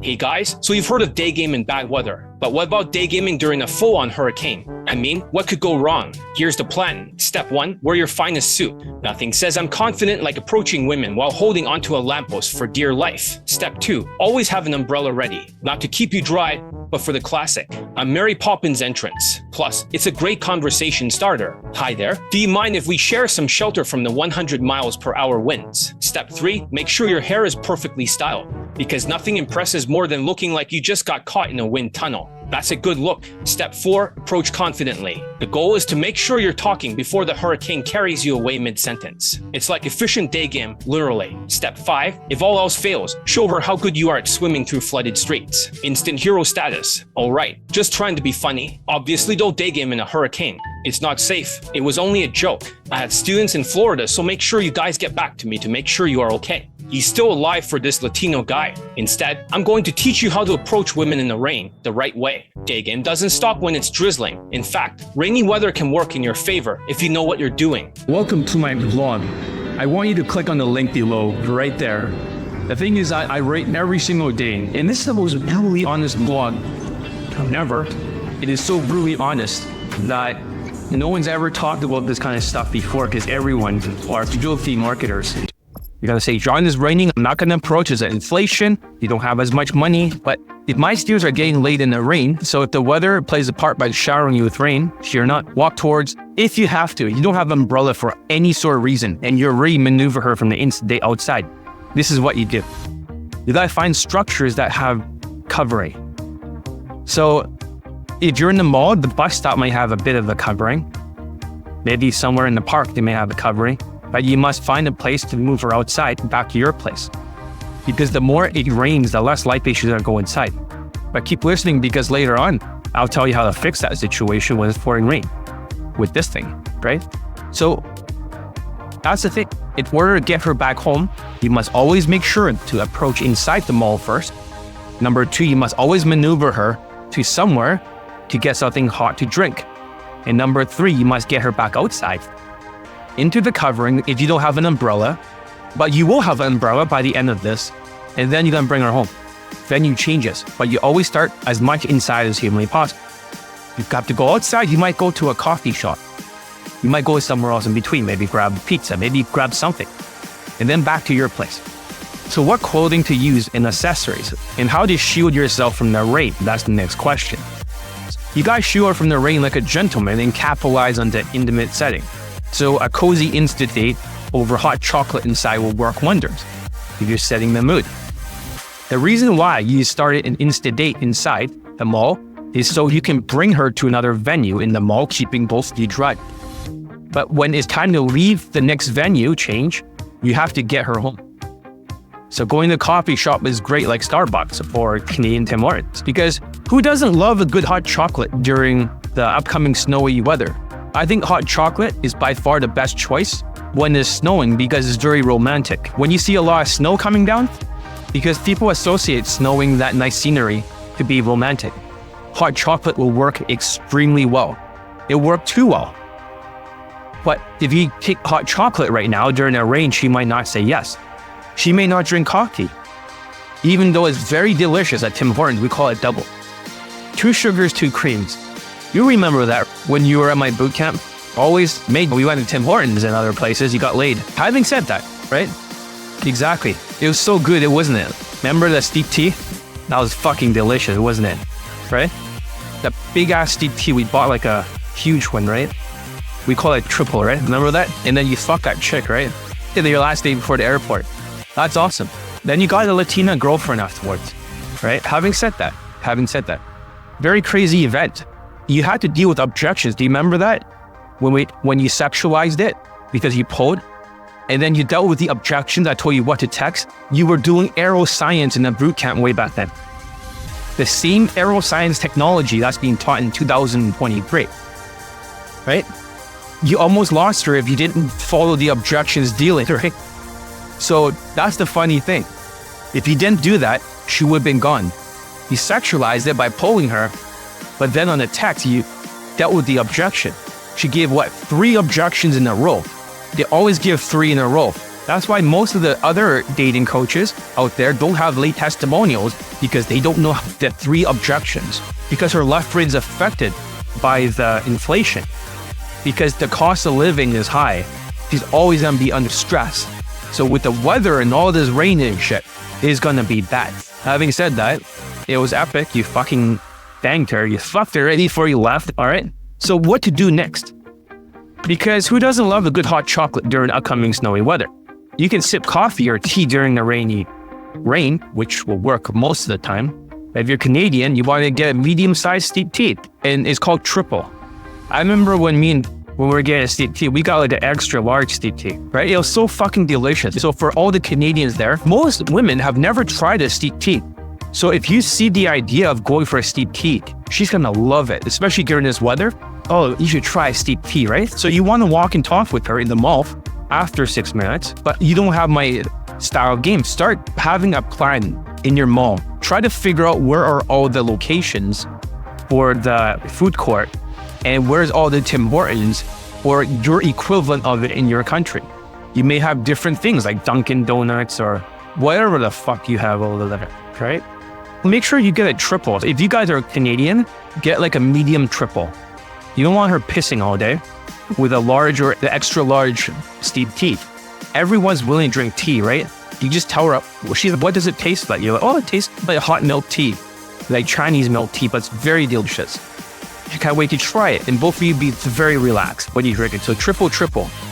Hey guys, so you've heard of daygame in bad weather, but what about daygaming during a full-on hurricane? I mean, what could go wrong? Here's the plan. Step 1, wear your finest suit. Nothing says I'm confident like approaching women while holding onto a lamppost for dear life. Step 2, always have an umbrella ready, not to keep you dry, but for the classic, a Mary Poppins entrance. Plus, it's a great conversation starter. Hi there, do you mind if we share some shelter from the 100 miles per hour winds? Step 3, make sure your hair is perfectly styled, because nothing impresses more than looking like you just got caught in a wind tunnel. That's a good look. Step 4, approach confidently. The goal is to make sure you're talking before the hurricane carries you away mid-sentence. It's like efficient daygame, literally. Step 5, if all else fails, show her how good you are at swimming through flooded streets. Instant hero status. Alright, just trying to be funny. Obviously don't daygame in a hurricane. It's not safe. It was only a joke. I had students in Florida, so make sure you guys get back to me to make sure you are okay. He's still alive for this Latino guy. Instead, I'm going to teach you how to approach women in the rain the right way. Daygame doesn't stop when it's drizzling. In fact, rainy weather can work in your favor if you know what you're doing. Welcome to my vlog. I want you to click on the link below, right there. The thing is, I write every single day, and this is the most brutally honest vlog ever. It is so brutally honest that no one's ever talked about this kind of stuff before, because everyone are filthy marketers. You're gonna say, John, is raining. I'm not gonna approach it. Inflation, you don't have as much money. But if my steers are getting laid in the rain, so if the weather plays a part by showering you with rain, fear not. Walk towards, if you have to. You don't have an umbrella for any sort of reason, and you're ready to maneuver her from the outside. This is what you do. You gotta find structures that have covering. So if you're in the mall, the bus stop might have a bit of a covering. Maybe somewhere in the park, they may have a covering. But you must find a place to move her outside back to your place. Because the more it rains, the less likely she's gonna go inside. But keep listening, because later on, I'll tell you how to fix that situation when it's pouring rain with this thing, right? So that's the thing. In order to get her back home, you must always make sure to approach inside the mall first. Number 2, you must always maneuver her to somewhere to get something hot to drink. And number 3, you must get her back outside into the covering if you don't have an umbrella, but you will have an umbrella by the end of this, and then you're gonna bring her home. Then you change this, but you always start as much inside as humanly possible. You've got to go outside, you might go to a coffee shop. You might go somewhere else in between, maybe grab pizza, maybe grab something, and then back to your place. So what clothing to use and accessories, and how to shield yourself from the rain? That's the next question. You guys shield her from the rain like a gentleman and capitalize on the intimate setting. So a cozy instant date over hot chocolate inside will work wonders if you're setting the mood. The reason why you started an instant date inside the mall is so you can bring her to another venue in the mall, keeping both of you dry. But when it's time to leave the next venue change, you have to get her home. So going to a coffee shop is great, like Starbucks or Canadian Tim Hortons, because who doesn't love a good hot chocolate during the upcoming snowy weather? I think hot chocolate is by far the best choice when it's snowing, because it's very romantic. When you see a lot of snow coming down, because people associate snowing, that nice scenery, to be romantic. Hot chocolate will work extremely well. It'll work too well. But if you take hot chocolate right now during a rain, she might not say yes. She may not drink coffee. Even though it's very delicious at Tim Hortons, we call it double. 2 sugars, 2 creams. You remember that when you were at my boot camp? Always made, we went to Tim Hortons and other places, you got laid. Having said that, right? Exactly. It was so good, wasn't it? Remember the steep tea? That was fucking delicious, wasn't it? Right? That big ass steep tea, we bought like a huge one, right? We call it triple, right? Remember that? And then you fuck that chick, right? Your last day before the airport. That's awesome. Then you got a Latina girlfriend afterwards, right? Having said that, very crazy event. You had to deal with objections. Do you remember that? When you sexualized it because you pulled, and then you dealt with the objections. I told you what to text. You were doing aeroscience in a boot camp way back then. The same aeroscience technology that's being taught in 2023, right? You almost lost her if you didn't follow the objections dealing, right? So that's the funny thing. If you didn't do that, she would have been gone. You sexualized it by pulling her, but then on the text, you dealt with the objection. She gave, 3 objections in a row. They always give 3 in a row. That's why most of the other dating coaches out there don't have late testimonials, because they don't know the 3 objections. Because her left brain is affected by the inflation. Because the cost of living is high. She's always gonna be under stress. So with the weather and all this rain and shit, it's gonna be bad. Having said that, it was epic. You fucking banged her. You fucked her right before you left, all right? So what to do next? Because who doesn't love a good hot chocolate during upcoming snowy weather? You can sip coffee or tea during the rain, which will work most of the time. If you're Canadian, you want to get a medium-sized steep tea, and it's called triple. I remember when we were getting a steep tea, we got like an extra large steep tea, right? It was so fucking delicious. So for all the Canadians there, most women have never tried a steep tea. So if you see the idea of going for a steep tea, she's gonna love it, especially during this weather. Oh, you should try a steep tea, right? So you want to walk and talk with her in the mall after 6 minutes, but you don't have my style of game. Start having a plan in your mall. Try to figure out where are all the locations for the food court and where's all the Tim Hortons or your equivalent of it in your country. You may have different things like Dunkin' Donuts or whatever the fuck you have over there, right? Make sure you get a triple. If you guys are Canadian, get like a medium triple. You don't want her pissing all day with a large or the extra large steep tea. Everyone's willing to drink tea, right? You just tell her, she's like, what does it taste like? You're like, oh, it tastes like hot milk tea, like Chinese milk tea, but it's very delicious. I can't wait to try it. And both of you be very relaxed when you drink it. So triple.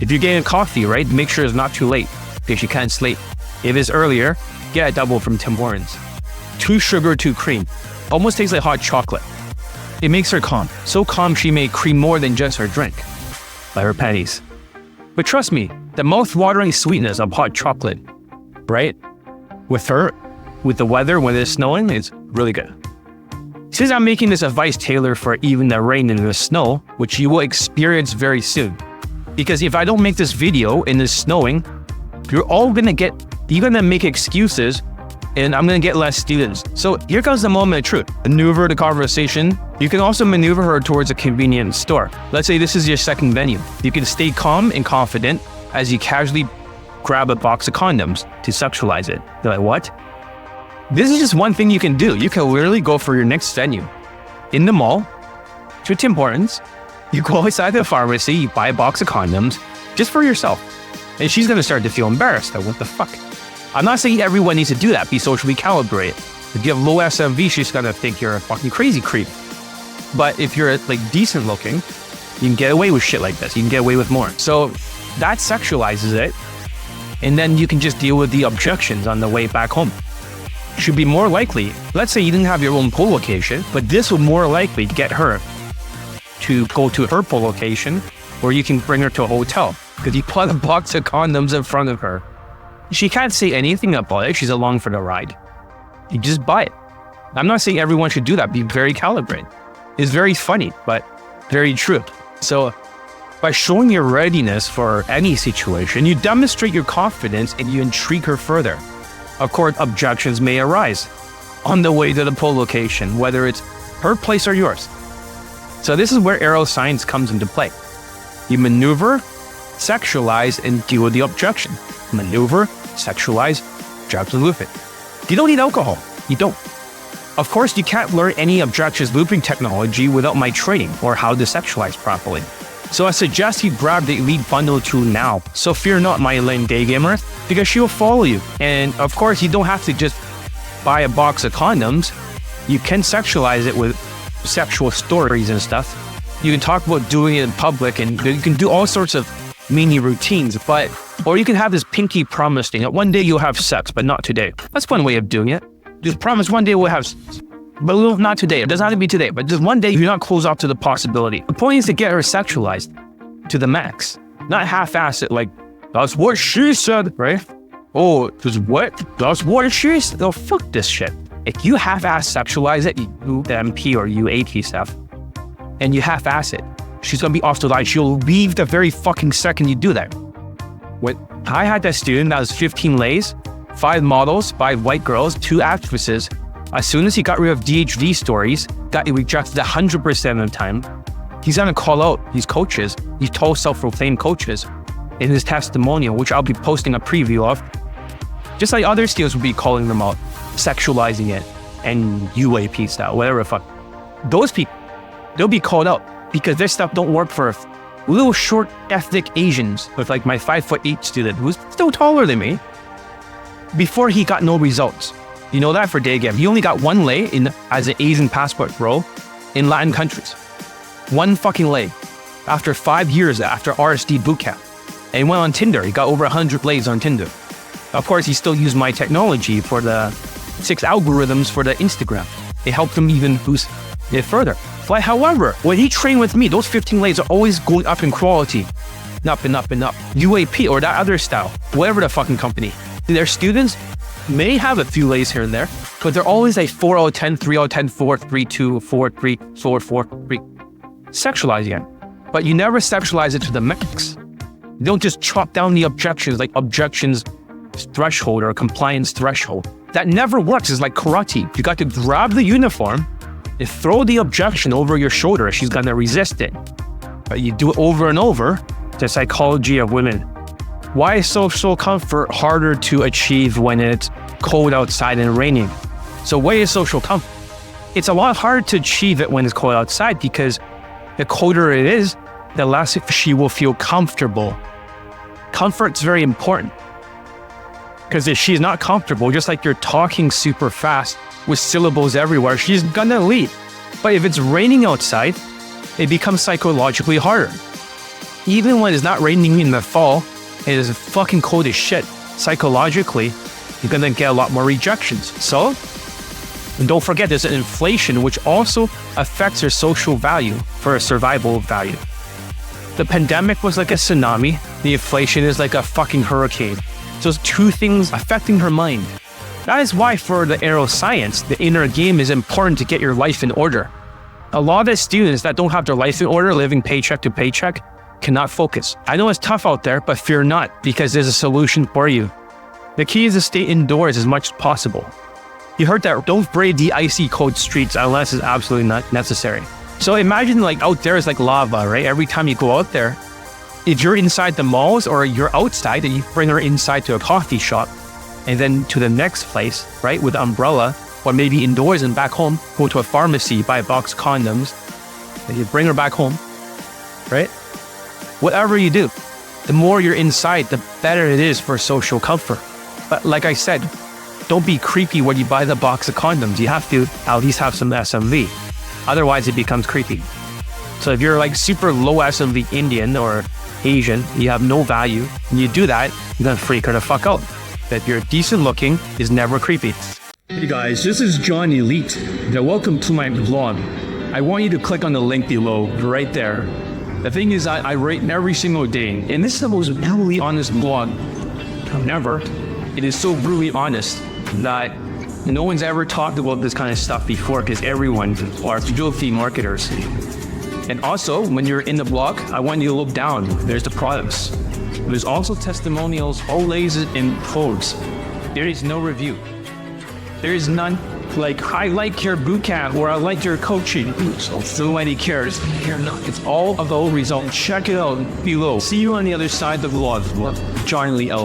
If you're getting coffee, right, make sure it's not too late because you can't sleep. If it's earlier, get a double from Tim Hortons. 2 sugar, 2 cream. Almost tastes like hot chocolate. It makes her calm. So calm she may cream more than just her drink by her panties. But trust me, the mouth-watering sweetness of hot chocolate, right? With her, with the weather, when it's snowing, it's really good. Since I'm making this advice tailored for even the rain and the snow, which you will experience very soon. Because if I don't make this video and it's snowing, you're gonna make excuses and I'm gonna get less students. So here comes the moment of truth. Maneuver the conversation. You can also maneuver her towards a convenience store. Let's say this is your second venue. You can stay calm and confident as you casually grab a box of condoms to sexualize it. They're like, what? This is just one thing you can do. You can literally go for your next venue. In the mall, to Tim Hortons, you go outside the pharmacy, you buy a box of condoms, just for yourself. And she's gonna start to feel embarrassed. Like, what the fuck? I'm not saying everyone needs to do that, be socially calibrated. If you have low SMV, she's gonna think you're a fucking crazy creep. But if you're like decent looking, you can get away with shit like this. You can get away with more. So that sexualizes it. And then you can just deal with the objections on the way back home. Should be more likely, let's say you didn't have your own pool location, but this will more likely get her to go to her pool location, or you can bring her to a hotel because you put a box of condoms in front of her. She can't say anything about it. She's along for the ride. You just buy it. I'm not saying everyone should do that. Be very calibrated. It's very funny, but very true. So by showing your readiness for any situation, you demonstrate your confidence and you intrigue her further. Of course, objections may arise on the way to the pool location, whether it's her place or yours. So this is where arrow science comes into play. You maneuver, sexualize, and deal with the objection. Maneuver, sexualize, object loop it. You don't need alcohol. You don't. Of course, you can't learn any objections looping technology without my training or how to sexualize properly. So I suggest you grab the Elite Bundle tool now. So fear not, my Elaine Daygamer, because she will follow you. And of course, you don't have to just buy a box of condoms. You can sexualize it with sexual stories and stuff. You can talk about doing it in public, and you can do all sorts of mini routines, or you can have this pinky promise thing that one day you'll have sex, but not today. That's one way of doing it. Just promise one day we'll have sex, but not today. It doesn't have to be today, but just one day you're not closed off to the possibility. The point is to get her sexualized to the max, not half-ass it like, that's what she said, right? Oh, just what? That's what she said. Oh, fuck this shit. If you half-ass sexualize it, you do the MP or UAT stuff, and you half-ass it, she's gonna be off the line. She'll leave the very fucking second you do that. When I had that student that was 15 lays, 5 models, 5 white girls, 2 actresses. As soon as he got rid of DHV stories, got rejected 100% of the time, he's gonna call out these coaches, these tall self-proclaimed coaches. in his testimonial, which I'll be posting a preview of, just like other steals will be calling them out, sexualizing it, and UAP style, whatever the fuck. Those people, they'll be called out because their stuff don't work for little short ethnic Asians, with like my 5'8" student who's still taller than me. Before he got no results. You know that for Daygame. He only got one lay as an Asian passport, bro, in Latin countries. One fucking lay. After 5 years after RSD bootcamp. And he went on Tinder. He got over 100 lays on Tinder. Of course, he still used my technology for the 6 algorithms for the Instagram. It helped him even boost it further. But however, when he trained with me, those 15 lays are always going up in quality. Up and up and up. UAP or that other style. Whatever the fucking company. Their students may have a few lays here and there, but they're always like 4 out of 10, 3 out of 10, 4, 3, 2, 4, 3, 4, 4, 3. Sexualizing it. But you never sexualize it to the max. You don't just chop down the objections, like objections threshold or compliance threshold. That never works. It's like karate. You got to grab the uniform and throw the objection over your shoulder if she's gonna resist it. But you do it over and over. The psychology of women. Why is social comfort harder to achieve when it's cold outside and raining? So what is social comfort? It's a lot harder to achieve it when it's cold outside because the colder it is, the less she will feel comfortable. Comfort's very important. Because if she's not comfortable, just like you're talking super fast with syllables everywhere, she's gonna leave. But if it's raining outside, it becomes psychologically harder. Even when it's not raining in the fall, it is fucking cold as shit. Psychologically, you're gonna get a lot more rejections. So, and don't forget there's an inflation which also affects your social value for a survival value. The pandemic was like a tsunami. The inflation is like a fucking hurricane. So it's two things affecting her mind. That is why for the neuroscience, the inner game is important to get your life in order. A lot of the students that don't have their life in order, living paycheck to paycheck, cannot focus. I know it's tough out there, but fear not, because there's a solution for you. The key is to stay indoors as much as possible. You heard that, don't brave the icy cold streets unless it's absolutely not necessary. So imagine like out there is like lava, right? Every time you go out there, if you're inside the malls or you're outside and you bring her inside to a coffee shop and then to the next place, right? With an umbrella, or maybe indoors and back home, go to a pharmacy, buy a box of condoms, and you bring her back home, right? Whatever you do, the more you're inside, the better it is for social comfort. But like I said, don't be creepy when you buy the box of condoms. You have to at least have some SMV. Otherwise, it becomes creepy. So if you're like super low SMV Indian or Asian, you have no value, and you do that, you're gonna freak her the fuck out. But if you're decent looking, it's never creepy. Hey guys, this is John Elite. Now welcome to my vlog. I want you to click on the link below, right there. The thing is, I write every single day, and this is the most brutally honest blog ever. It is so brutally honest that no one's ever talked about this kind of stuff before, because everyone are filthy marketers. And also, when you're in the blog, I want you to look down. There's the products. There's also testimonials, all lasers and codes. There is no review. There is none. Like, I like your bootcamp or I like your coaching. So nobody cares. It's all of the results. Check it out below. See you on the other side of the vlog. John Lee L.